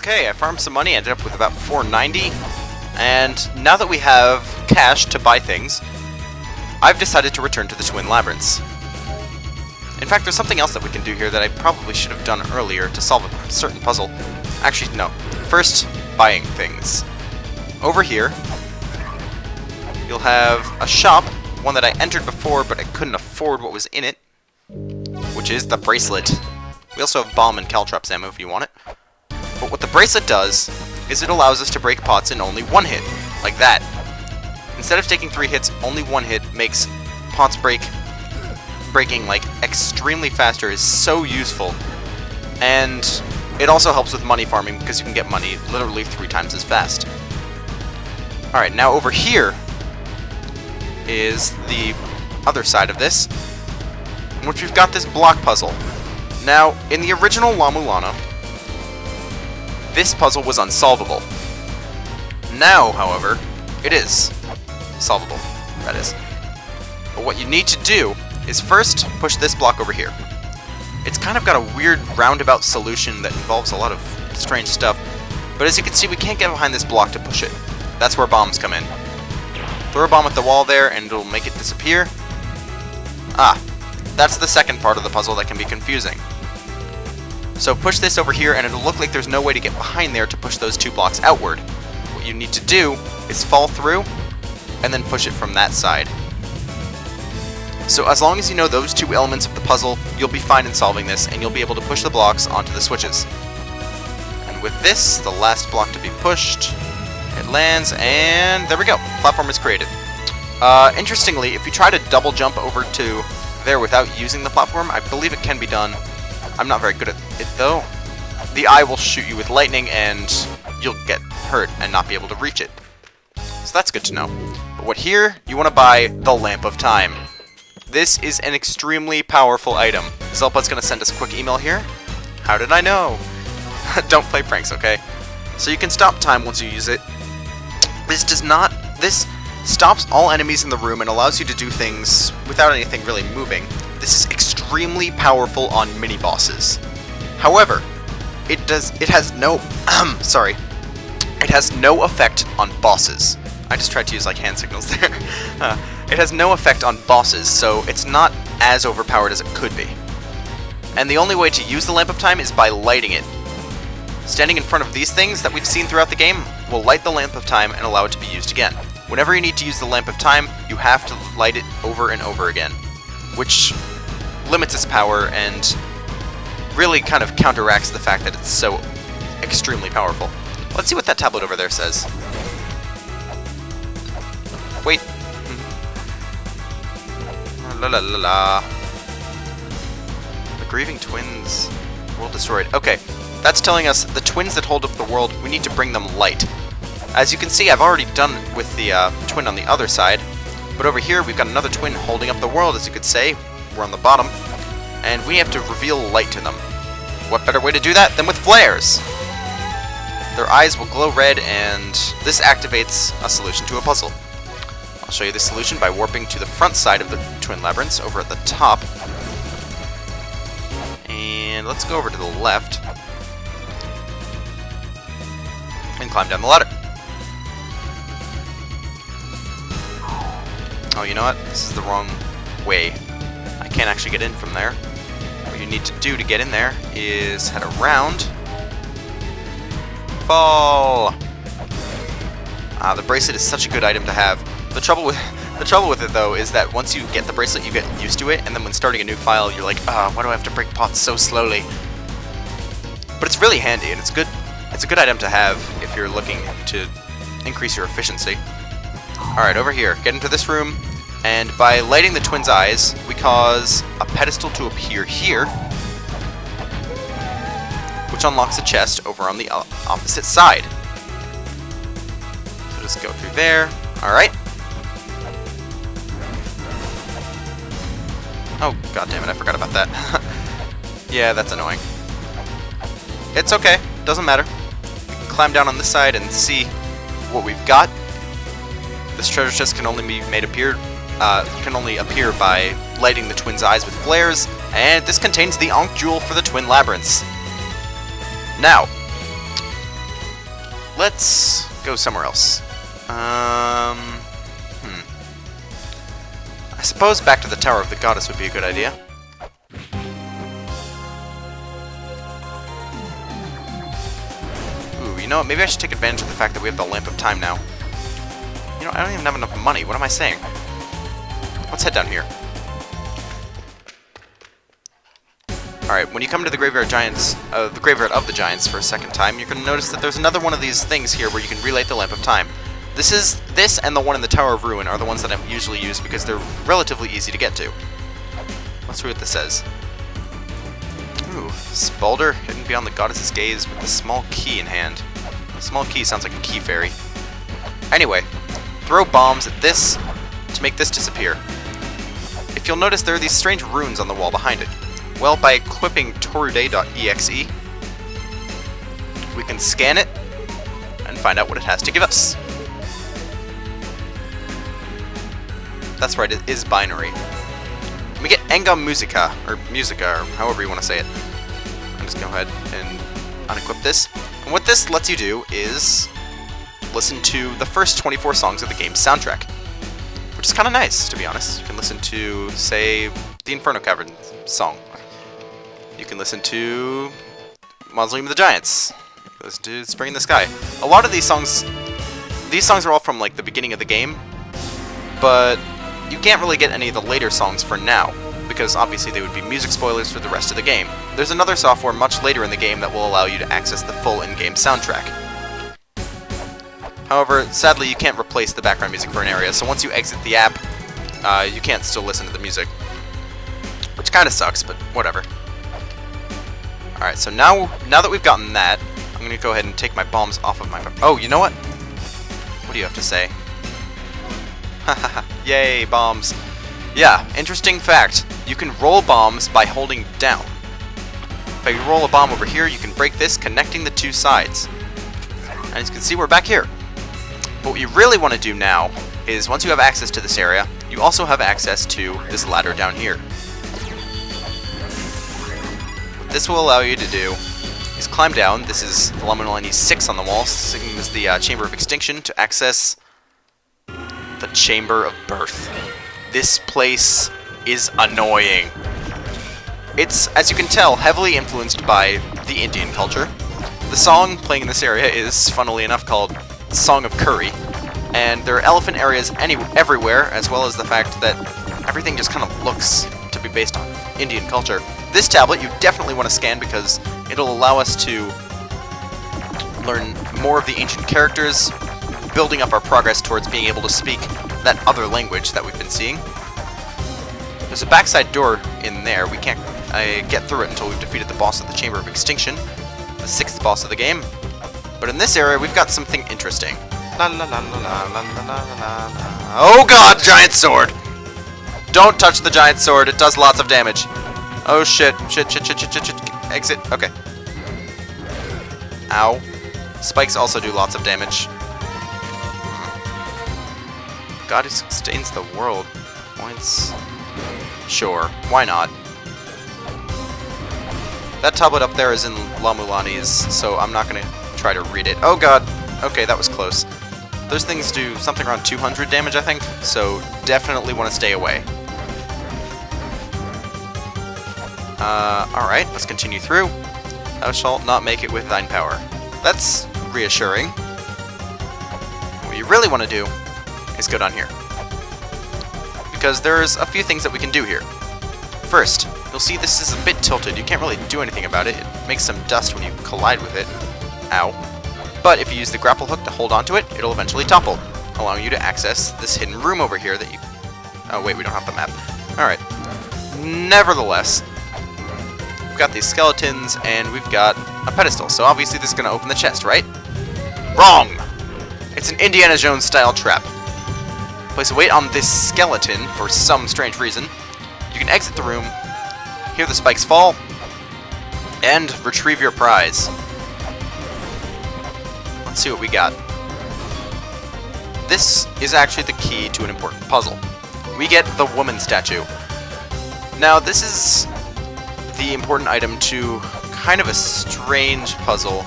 Okay, I farmed some money, ended up with about 490, and now that we have cash to buy things, I've decided to return to the Twin Labyrinths. In fact, there's something else that we can do here that I probably should have done earlier to solve a certain puzzle. Actually, no. First, buying things. Over here, you'll have a shop, one that I entered before, but I couldn't afford what was in it, which is the bracelet. We also have bomb and caltrops ammo if you want it. But what the bracelet does is it allows us to break pots in only one hit, like that. Instead of taking 3 hits, only 1 hit makes pots breaking like extremely faster is so useful. And it also helps with money farming because you can get money literally 3 times as fast. Alright, now over here is the other side of this, in which we've got this block puzzle. Now, in the original La-Mulana, this puzzle was unsolvable. Now, however, it is solvable, that is. But what you need to do is first push this block over here. It's kind of got a weird roundabout solution that involves a lot of strange stuff, but as you can see, we can't get behind this block to push it. That's where bombs come in. Throw a bomb at the wall there and it'll make it disappear. Ah, that's the second part of the puzzle that can be confusing. So push this over here and it'll look like there's no way to get behind there to push those 2 blocks outward. What you need to do is fall through and then push it from that side. So as long as you know those 2 elements of the puzzle, you'll be fine in solving this and you'll be able to push the blocks onto the switches. And with this, the last block to be pushed, it lands and there we go. Platform is created. Interestingly, if you try to double jump over to there without using the platform, I believe it can be done. I'm not very good at it though. The eye will shoot you with lightning and you'll get hurt and not be able to reach it. So that's good to know. But what here, you want to buy the Lamp of Time. This is an extremely powerful item. Zelpud's going to send us a quick email here. How did I know? Don't play pranks, okay? So you can stop time once you use it. This stops all enemies in the room and allows you to do things without anything really moving. This is extremely powerful on mini-bosses. However, it has no effect on bosses. I just tried to use like hand signals there. It has no effect on bosses, so it's not as overpowered as it could be. And the only way to use the Lamp of Time is by lighting it. Standing in front of these things that we've seen throughout the game will light the Lamp of Time and allow it to be used again. Whenever you need to use the Lamp of Time, you have to light it over and over again, which limits its power and really kind of counteracts the fact that it's so extremely powerful. Let's see what that tablet over there says. Wait. La la la la. The grieving twins. World destroyed. Okay, that's telling us the twins that hold up the world, we need to bring them light. As you can see, I've already done with the twin on the other side, but over here we've got another twin holding up the world, as you could say. We're on the bottom, and we have to reveal light to them. What better way to do that than with flares? Their eyes will glow red, and this activates a solution to a puzzle. I'll show you the solution by warping to the front side of the Twin Labyrinths over at the top. And let's go over to the left and climb down the ladder. Oh, you know what? This is the wrong way. I can't actually get in from there. What you need to do to get in there is head around. Fall! Ah, the bracelet is such a good item to have. The trouble with it though is that once you get the bracelet, you get used to it, and then when starting a new file, you're like, why do I have to break pots so slowly? But it's really handy, and it's good. It's a good item to have if you're looking to increase your efficiency. All right, over here, get into this room, and by lighting the twins' eyes, we cause a pedestal to appear here, which unlocks a chest over on the opposite side. So just go through there. All right. Oh, god damn it, I forgot about that. Yeah, that's annoying. It's okay, doesn't matter. We can climb down on this side and see what we've got. This treasure chest can only be made appear by lighting the twins' eyes with flares, and this contains the Ankh Jewel for the Twin Labyrinths. Now, let's go somewhere else. I suppose back to the Tower of the Goddess would be a good idea. Ooh, you know what? Maybe I should take advantage of the fact that we have the Lamp of Time now. You know, I don't even have enough money. What am I saying? Let's head down here. Alright, when you come to the Graveyard the Graveyard of the Giants for a second time, you're going to notice that there's another one of these things here where you can relight the Lamp of Time. This and the one in the Tower of Ruin are the ones that I usually use because they're relatively easy to get to. Let's read what this says. Ooh, Spalder, hidden beyond the goddess's gaze with a small key in hand. A small key sounds like a key fairy. Anyway, throw bombs at this to make this disappear. If you'll notice, there are these strange runes on the wall behind it. Well, by equipping torude.exe, we can scan it and find out what it has to give us. That's right, it is binary. We get Enga Musica, or however you want to say it. I'm just going to go ahead and unequip this. And what this lets you do is listen to the first 24 songs of the game's soundtrack, which is kind of nice, to be honest. You can listen to, say, the Inferno Cavern song. You can listen to Mausoleum of the Giants. Listen to Spring in the Sky. A lot of these songs are all from like the beginning of the game, but you can't really get any of the later songs for now, because obviously they would be music spoilers for the rest of the game. There's another software much later in the game that will allow you to access the full in-game soundtrack. However, sadly you can't replace the background music for an area, so once you exit the app, you can't still listen to the music. Which kind of sucks, but whatever. Alright, so now that we've gotten that, I'm going to go ahead and take my bombs off of my... Oh, you know what? What do you have to say? Hahaha, yay, bombs. Yeah, interesting fact. You can roll bombs by holding down. If I roll a bomb over here, you can break this, connecting the two sides. And as you can see, we're back here. But what you really want to do now is, once you have access to this area, you also have access to this ladder down here. What this will allow you to do is climb down. This is the La-Mulana 6 on the wall, same as the Chamber of Extinction, to access the Chamber of Birth. This place is annoying. It's, as you can tell, heavily influenced by the Indian culture. The song playing in this area is, funnily enough, called Song of Curry, and there are elephant areas everywhere, as well as the fact that everything just kind of looks to be based on Indian culture. This tablet you definitely want to scan because it'll allow us to learn more of the ancient characters, building up our progress towards being able to speak that other language that we've been seeing. There's a backside door in there. We can't get through it until we've defeated the boss of the Chamber of Extinction, the 6th boss of the game. But in this area, we've got something interesting. La la la la la la la la la. Oh god, giant sword! Don't touch the giant sword, it does lots of damage. Oh shit, shit. Exit, okay. Ow. Spikes also do lots of damage. God who sustains the world. Points. Sure, why not? That tablet up there is in La-Mulana's, so I'm not going to try to read it. Oh god! Okay, that was close. Those things do something around 200 damage, I think, so definitely want to stay away. Alright, let's continue through. Thou shalt not make it with thine power. That's reassuring. What you really want to do is go down here, because there's a few things that we can do here. First, you'll see this is a bit tilted. You can't really do anything about it. It makes some dust when you collide with it. Ow. But if you use the grapple hook to hold onto it, it'll eventually topple, allowing you to access this hidden room over here that you... Oh wait, we don't have the map. Alright. Nevertheless, we've got these skeletons and we've got a pedestal, so obviously this is going to open the chest, right? Wrong! It's an Indiana Jones style trap. Place a weight on this skeleton for some strange reason. You can exit the room, hear the spikes fall, and retrieve your prize. Let's see what we got. This is actually the key to an important puzzle. We get the woman statue. Now, this is the important item to kind of a strange puzzle.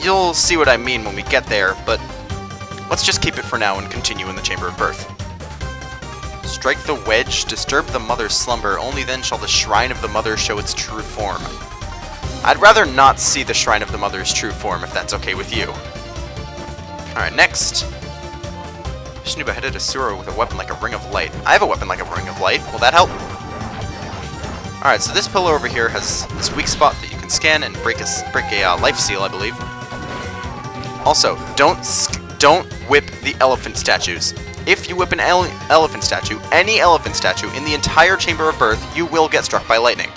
you'll see what I mean when we get there, but let's just keep it for now and continue in the Chamber of Birth. Strike the wedge, disturb the mother's slumber, only then shall the shrine of the mother show its true form. I'd rather not see the shrine of the mother's true form, if that's okay with you. Alright, next. Shnuba headed a sewer with a weapon like a ring of light. I have a weapon like a ring of light. Will that help? Alright, so this pillar over here has this weak spot that you can scan and break a life seal, I believe. Also, don't whip the elephant statues. If you whip an elephant statue, any elephant statue in the entire Chamber of Birth, you will get struck by lightning.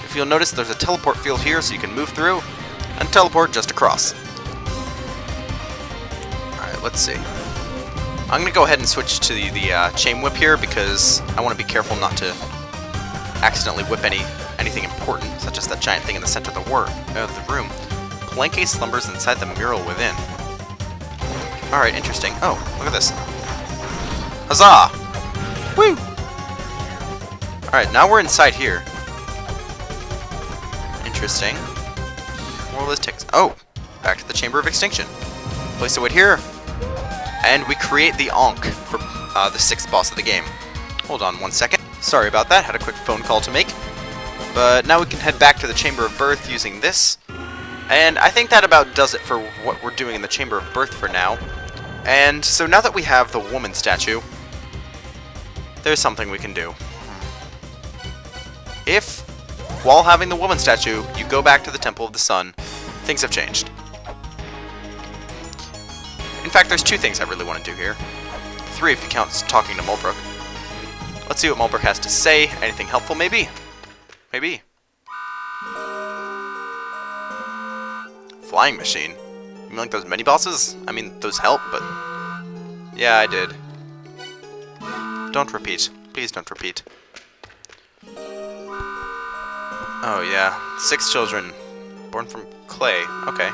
If you'll notice, there's a teleport field here so you can move through and teleport just across. Alright, let's see. I'm going to go ahead and switch to the chain whip here because I want to be careful not to accidentally whip anything important, such as that giant thing in the center of the room. Palenque slumbers inside the mural within. Alright, interesting. Oh, look at this. Huzzah! Woo! Alright, now we're inside here. Interesting. What will this take? Oh! Back to the Chamber of Extinction. Place it right here. And we create the Ankh for the 6th boss of the game. Hold on 1 second. Sorry about that, had a quick phone call to make. But now we can head back to the Chamber of Birth using this. And I think that about does it for what we're doing in the Chamber of Birth for now. And so now that we have the woman statue, there's something we can do. If, while having the woman statue, you go back to the Temple of the Sun, things have changed. In fact, there's 2 things I really want to do here. 3 if you count talking to Mulbrook. Let's see what Mulbrook has to say. Anything helpful, maybe? Maybe. Flying machine? You mean like those mini-bosses? I mean, those help, but... Yeah, I did. Don't repeat. Please don't repeat. Oh, yeah. 6 children. Born from clay. Okay.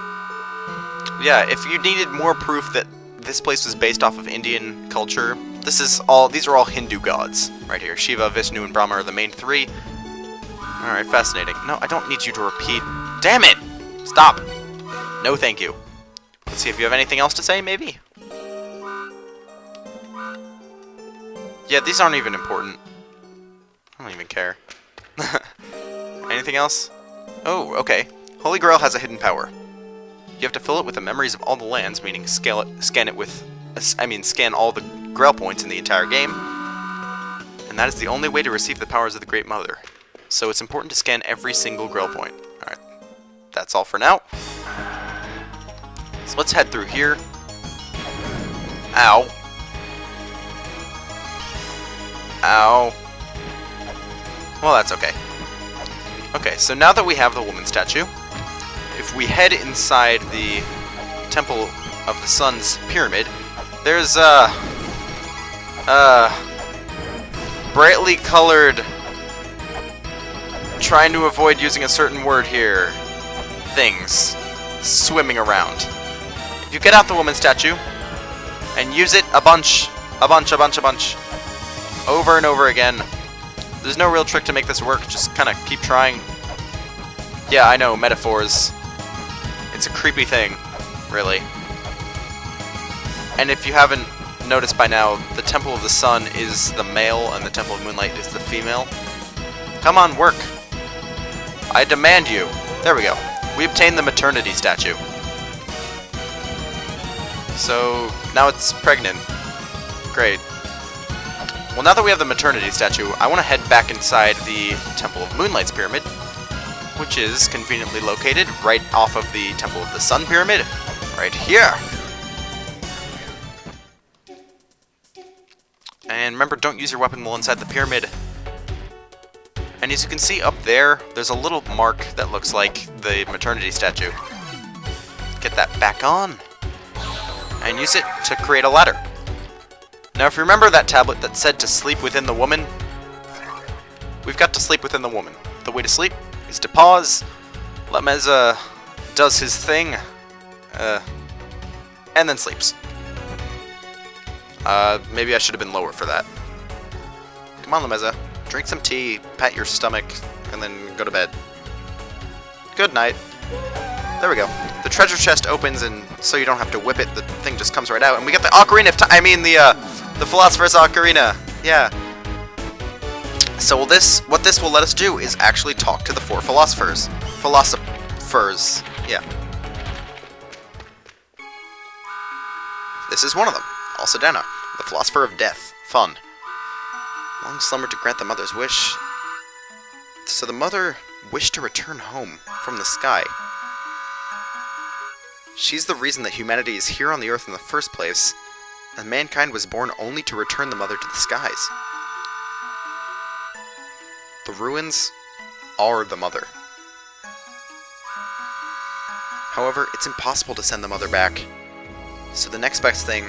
Yeah, if you needed more proof that this place was based off of Indian culture, these are all Hindu gods right here. Shiva, Vishnu, and Brahma are the main 3. Alright, fascinating. No, I don't need you to repeat. Damn it! Stop! No thank you. Let's see if you have anything else to say, maybe? Yeah, these aren't even important. I don't even care. Anything else? Oh, okay. Holy Grail has a hidden power. You have to fill it with the memories of all the lands, meaning scan all the Grail points in the entire game. And that is the only way to receive the powers of the Great Mother. So it's important to scan every single Grail point. Alright. That's all for now. So let's head through here. Ow. Ow. Well, that's okay. Okay, so now that we have the woman statue, if we head inside the Temple of the Sun's pyramid, there's brightly colored, trying to avoid using a certain word here, things swimming around. If you get out the woman statue and use it a bunch, over and over again, there's no real trick to make this work, just kind of keep trying. Yeah, I know, metaphors. It's a creepy thing, really. And if you haven't noticed by now, the Temple of the Sun is the male and the Temple of Moonlight is the female. Come on, work. I demand you. There we go. We obtained the maternity statue. So, now it's pregnant. Great. Well, now that we have the maternity statue, I want to head back inside the Temple of Moonlight's pyramid, which is conveniently located right off of the Temple of the Sun pyramid, right here. And remember, don't use your weapon while inside the pyramid. And as you can see up there, there's a little mark that looks like the maternity statue. Get that back on, and use it to create a ladder. Now, if you remember that tablet that said to sleep within the woman, we've got to sleep within the woman. The way to sleep is to pause, La-Mulana does his thing, and then sleeps. Maybe I should have been lower for that. Come on, La-Mulana. Drink some tea, pat your stomach, and then go to bed. Good night. There we go. the treasure chest opens, and so you don't have to whip it, the thing just comes right out, and we get the Ocarina of Time, I mean the Philosopher's Ocarina, yeah. So what this will let us do is actually talk to the 4 philosophers. Philosophers, yeah. This is one of them, Alcedena, the Philosopher of Death. Fun. Long slumber to grant the mother's wish. So the mother wished to return home from the sky. She's the reason that humanity is here on the earth in the first place, and mankind was born only to return the mother to the skies. The ruins are the mother. However, it's impossible to send the mother back, so the next best thing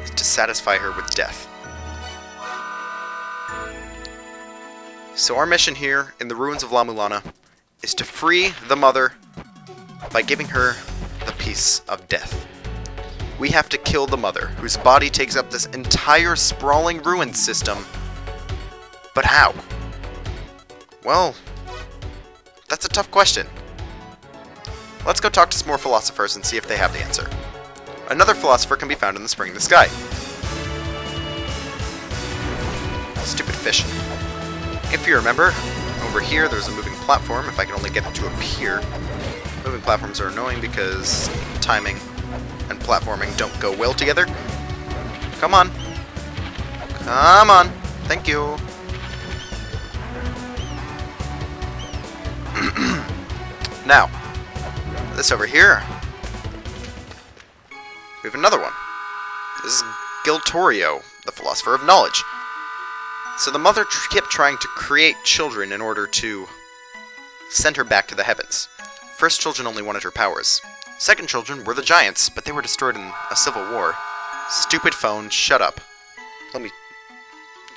is to satisfy her with death. So our mission here in the ruins of La-Mulana is to free the mother by giving her the peace of death. We have to kill the mother, whose body takes up this entire sprawling ruin system. But how? Well, that's a tough question. Let's go talk to some more philosophers and see if they have the answer. Another philosopher can be found in the spring in the sky. Stupid fish. If you remember, over here there's a moving platform, if I can only get it to appear. Moving platforms are annoying because timing and platforming don't go well together. Come on. Come on. Thank you. Now, this over here, we have another one. This is Giltorio, the Philosopher of Knowledge. So the mother kept trying to create children in order to send her back to the heavens. First children only wanted her powers. Second children were the giants, but they were destroyed in a civil war. Stupid phone, shut up. Let me...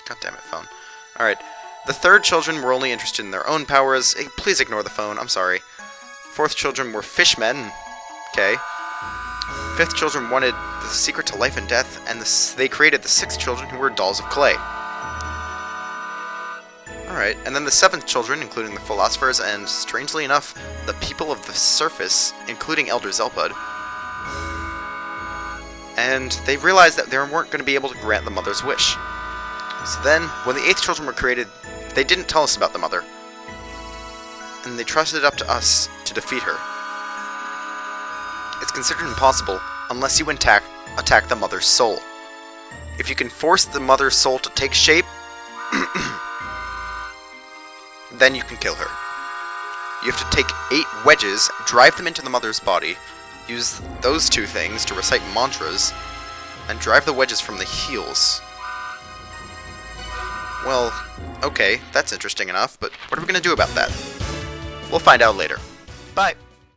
God damn it, phone. Alright. The third children were only interested in their own powers. Please ignore the phone, I'm sorry. Fourth children were fishmen. Okay. Fifth children wanted the secret to life and death, and they created the sixth children who were dolls of clay. Alright, and then the seventh children, including the philosophers, and strangely enough, the people of the surface, including Elder Zelpud. And they realized that they weren't going to be able to grant the mother's wish. So then, when the eighth children were created, they didn't tell us about the mother. And they trusted it up to us to defeat her. It's considered impossible unless you attack the mother's soul. If you can force the mother's soul to take shape, then you can kill her. You have to take 8 wedges, drive them into the mother's body, use those 2 things to recite mantras, and drive the wedges from the heels. Well, okay, that's interesting enough, but what are we going to do about that? We'll find out later. Bye!